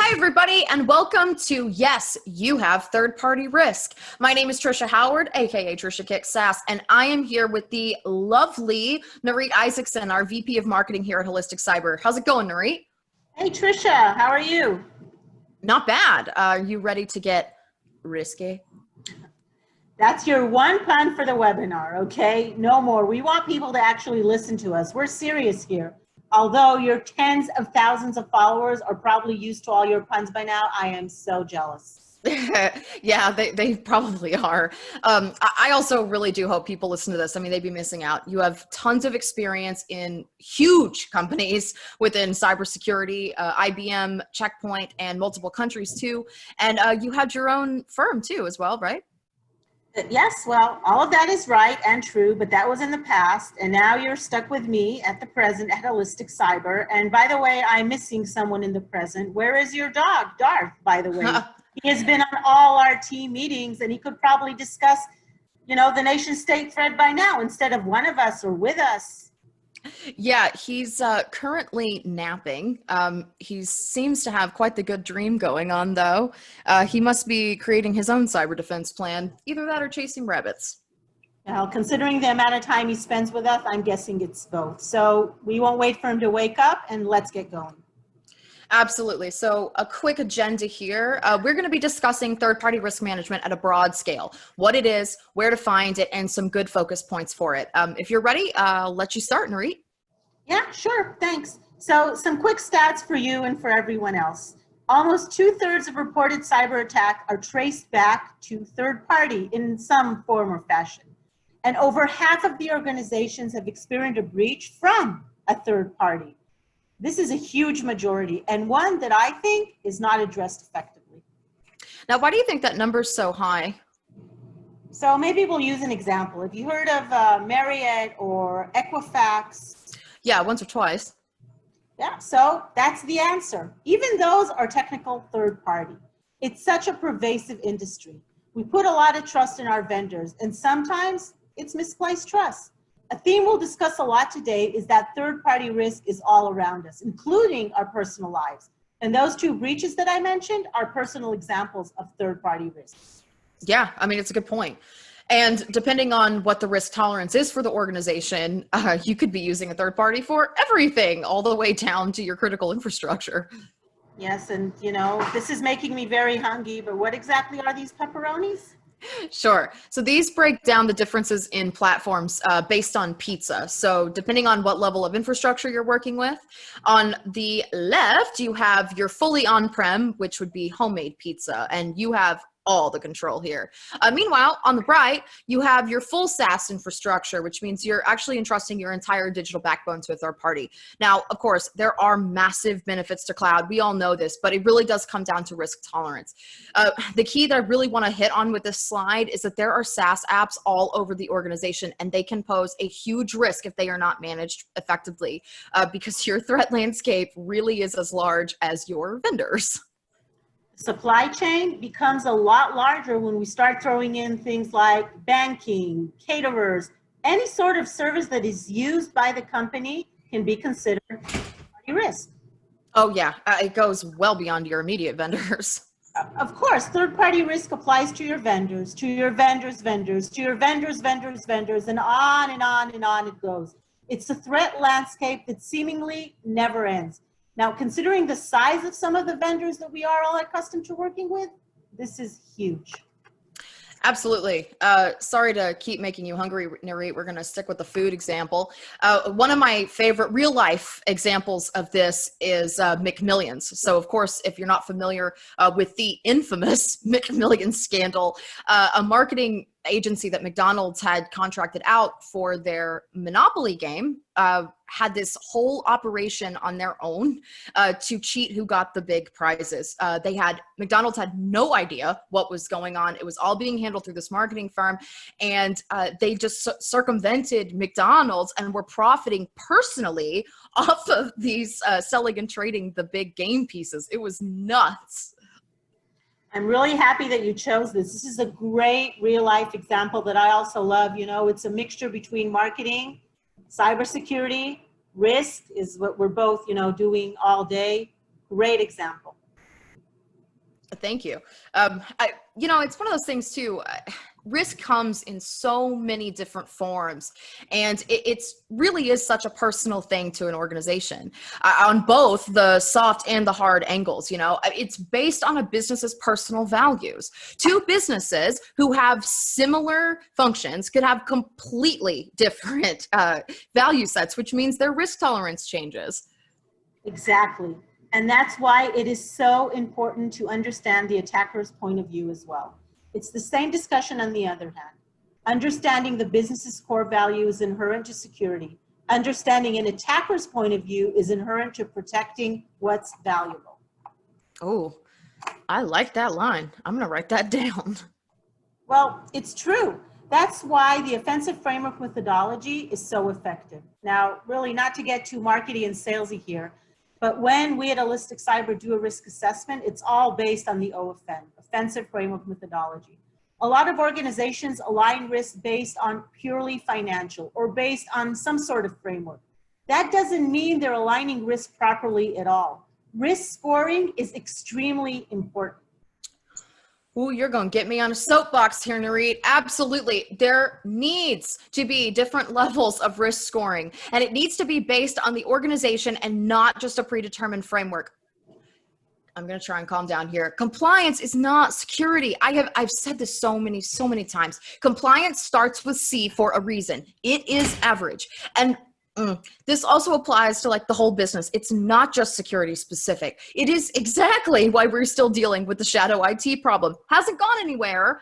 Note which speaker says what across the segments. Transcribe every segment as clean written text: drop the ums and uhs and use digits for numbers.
Speaker 1: Hi, everybody, and welcome to Yes, You Have Third-Party Risk. My name is Tricia Howard, aka Tricia Kicks Sass, and I am here with the lovely Nirit Icekson, our VP of Marketing here at Holistic Cyber. How's it going, Nirit?
Speaker 2: Hey, Tricia, how are you?
Speaker 1: Not bad. Are you ready to get risky?
Speaker 2: That's your one pun for the webinar, okay? No more. We want people to actually listen to us. We're serious here. Although your tens of thousands of followers are probably used to all your puns by now, I am so jealous.
Speaker 1: Yeah, they probably are. I also really do hope people listen to this. I mean, they'd be missing out. You have tons of experience in huge companies within cybersecurity, IBM, Checkpoint, and multiple countries too. And you had your own firm too as well, right?
Speaker 2: Yes, well, all of that is right and true, but that was in the past. And now you're stuck with me at the present at Holistic Cyber. And by the way, I'm missing someone in the present. Where is your dog, Darth, by the way? He has been on all our team meetings and he could probably discuss, the nation state thread by now instead of one of us or with us.
Speaker 1: Yeah, he's currently napping. He seems to have quite the good dream going on, though. He must be creating his own cyber defense plan. Either that or chasing rabbits.
Speaker 2: Now, considering the amount of time he spends with us, I'm guessing it's both. So we won't wait for him to wake up and let's get going.
Speaker 1: Absolutely. So a quick agenda here. We're going to be discussing third-party risk management at a broad scale, what it is, where to find it, and some good focus points for it. If you're ready, I'll let you start, Nirit.
Speaker 2: Yeah, sure. Thanks. So some quick stats for you and for everyone else. Almost 2/3 of reported cyber attack are traced back to third party in some form or fashion. And over half of the organizations have experienced a breach from a third party. This is a huge majority and one that I think is not addressed effectively.
Speaker 1: Now, why do you think that number's so high?
Speaker 2: So maybe we'll use an example. Have you heard of Marriott or Equifax?
Speaker 1: Yeah, once or twice.
Speaker 2: Yeah, so that's the answer. Even those are technical third party. It's such a pervasive industry. We put a lot of trust in our vendors and sometimes it's misplaced trust. A theme we'll discuss a lot today is that third-party risk is all around us, including our personal lives. And those two breaches that I mentioned are personal examples of third-party risks.
Speaker 1: Yeah, I mean, it's a good point. And depending on what the risk tolerance is for the organization, you could be using a third party for everything, all the way down to your critical infrastructure.
Speaker 2: Yes, and this is making me very hungry, but what exactly are these pepperonis?
Speaker 1: Sure. So these break down the differences in platforms based on pizza. So depending on what level of infrastructure you're working with, on the left, you have your fully on-prem, which would be homemade pizza, and you have all the control here. Meanwhile, on the right, you have your full SaaS infrastructure, which means you're actually entrusting your entire digital backbone to a third party. Now, of course, there are massive benefits to cloud. We all know this, but it really does come down to risk tolerance. The key that I really want to hit on with this slide is that there are SaaS apps all over the organization, and they can pose a huge risk if they are not managed effectively, because your threat landscape really is as large as your vendors.
Speaker 2: Supply chain becomes a lot larger when we start throwing in things like banking, caterers, any sort of service that is used by the company can be considered a risk.
Speaker 1: Oh yeah, it goes well beyond your immediate vendors.
Speaker 2: Of course, third-party risk applies to your vendors, to your vendors' vendors, to your vendors' vendors' vendors, and on and on and on it goes. It's a threat landscape that seemingly never ends. Now, considering the size of some of the vendors that we are all accustomed to working with, this is huge.
Speaker 1: Absolutely. Sorry to keep making you hungry, Nirit. We're going to stick with the food example. One of my favorite real life examples of this is McMillions. So, of course, if you're not familiar with the infamous McMillions scandal, a marketing agency that McDonald's had contracted out for their Monopoly game had this whole operation on their own to cheat who got the big prizes. McDonald's had no idea what was going on. It was all being handled through this marketing firm, and they just circumvented McDonald's and were profiting personally off of these selling and trading the big game pieces. It was nuts.
Speaker 2: I'm really happy that you chose this. This is a great real life example that I also love. It's a mixture between marketing, cybersecurity, risk is what we're both, doing all day. Great example.
Speaker 1: Thank you. It's one of those things too. Risk comes in so many different forms, and it's really is such a personal thing to an organization on both the soft and the hard angles. It's based on a business's personal values. Two businesses who have similar functions could have completely different value sets, which means their risk tolerance changes.
Speaker 2: Exactly. And that's why it is so important to understand the attacker's point of view as well. It's the same discussion on the other hand. Understanding the business's core value is inherent to security. Understanding an attacker's point of view is inherent to protecting what's valuable.
Speaker 1: Oh, I like that line. I'm going to write that down.
Speaker 2: Well, it's true. That's why the offensive framework methodology is so effective. Now, really not to get too markety and salesy here, but when we at Holistic Cyber do a risk assessment, it's all based on the OFM, Offensive Framework Methodology. A lot of organizations align risk based on purely financial or based on some sort of framework. That doesn't mean they're aligning risk properly at all. Risk scoring is extremely important.
Speaker 1: Ooh, you're going to get me on a soapbox here, Nirit. Absolutely. There needs to be different levels of risk scoring, and it needs to be based on the organization and not just a predetermined framework. I'm going to try and calm down here. Compliance is not security. I've said this so many times. Compliance starts with C for a reason. It is average. And this also applies to like the whole business. It's not just security specific. It is exactly why we're still dealing with the shadow IT problem. Hasn't gone anywhere.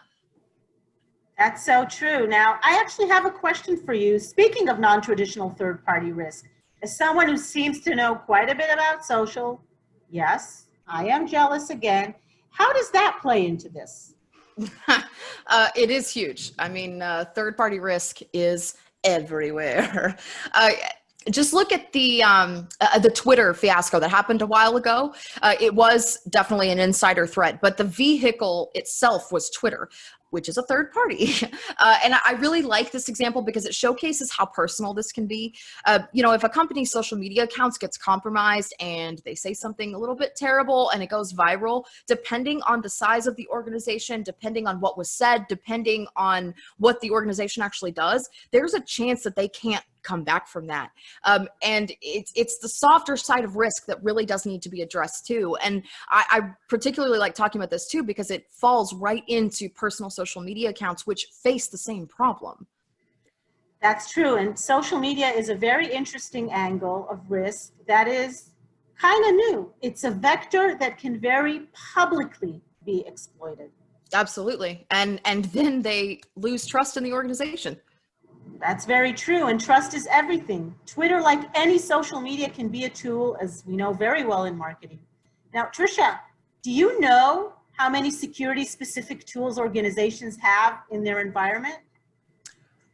Speaker 2: That's so true. Now, I actually have a question for you. Speaking of non-traditional third-party risk, as someone who seems to know quite a bit about social, yes, I am jealous again. How does that play into this?
Speaker 1: It is huge. I mean, third-party risk is everywhere. Just look at the Twitter fiasco that happened a while ago. It was definitely an insider threat, but the vehicle itself was Twitter, which is a third party. And I really like this example because it showcases how personal this can be. If a company's social media accounts gets compromised and they say something a little bit terrible and it goes viral, depending on the size of the organization, depending on what was said, depending on what the organization actually does, there's a chance that they can't come back from that. And it's the softer side of risk that really does need to be addressed too. And I particularly like talking about this too, because it falls right into personal social media accounts, which face the same problem.
Speaker 2: That's true. And social media is a very interesting angle of risk that is kind of new. It's a vector that can very publicly be exploited.
Speaker 1: Absolutely. And then they lose trust in the organization.
Speaker 2: That's very true, and trust is everything. Twitter, like any social media, can be a tool, as we know very well in marketing. Now, Tricia, do you know how many security-specific tools organizations have in their environment?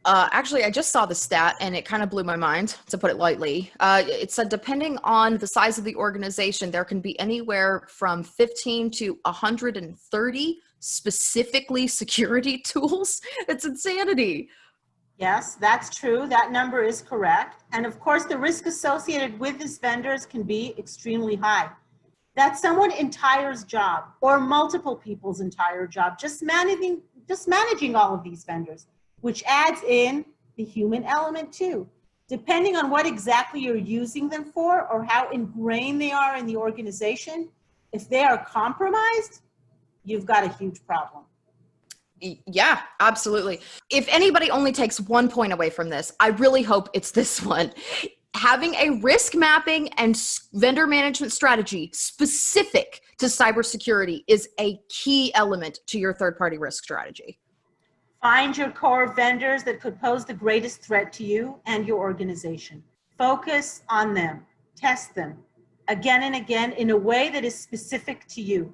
Speaker 1: Actually, I just saw the stat and it kind of blew my mind, to put it lightly. It said depending on the size of the organization, there can be anywhere from 15 to 130 specifically security tools. It's insanity.
Speaker 2: Yes, that's true. That number is correct. And of course, the risk associated with these vendors can be extremely high. That's someone's entire job or multiple people's entire job, just managing all of these vendors, which adds in the human element too. Depending on what exactly you're using them for or how ingrained they are in the organization, if they are compromised, you've got a huge problem.
Speaker 1: Yeah, absolutely. If anybody only takes 1 point away from this, I really hope it's this one. Having a risk mapping and vendor management strategy specific to cybersecurity is a key element to your third-party risk strategy.
Speaker 2: Find your core vendors that could pose the greatest threat to you and your organization. Focus on them. Test them again and again in a way that is specific to you.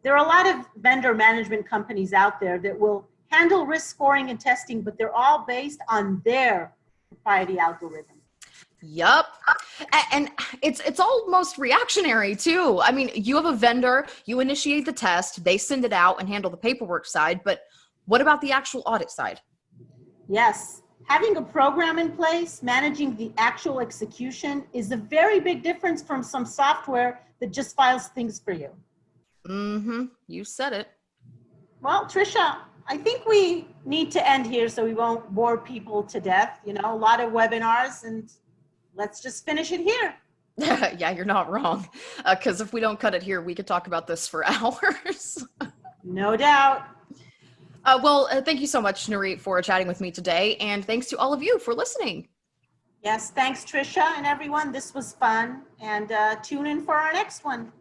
Speaker 2: There are a lot of vendor management companies out there that will handle risk scoring and testing, but they're all based on their proprietary algorithm.
Speaker 1: Yup. And it's almost reactionary too. I mean, you have a vendor, you initiate the test, they send it out and handle the paperwork side, but what about the actual audit side?
Speaker 2: Yes. Having a program in place, managing the actual execution is a very big difference from some software that just files things for you.
Speaker 1: Mm-hmm. You said it.
Speaker 2: Well, Tricia, I think we need to end here so we won't bore people to death. You know, a lot of webinars, and let's just finish it here.
Speaker 1: Yeah, you're not wrong. Because if we don't cut it here, we could talk about this for hours.
Speaker 2: No doubt.
Speaker 1: Thank you so much, Nirit, for chatting with me today. And thanks to all of you for listening.
Speaker 2: Yes, thanks, Tricia and everyone. This was fun. And tune in for our next one.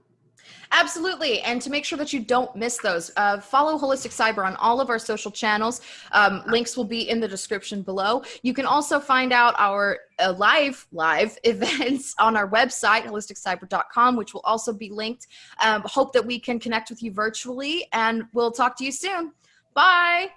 Speaker 1: Absolutely. And to make sure that you don't miss those, follow Holistic Cyber on all of our social channels. Links will be in the description below. You can also find out our live events on our website, holisticcyber.com, which will also be linked. Hope that we can connect with you virtually, and we'll talk to you soon. Bye.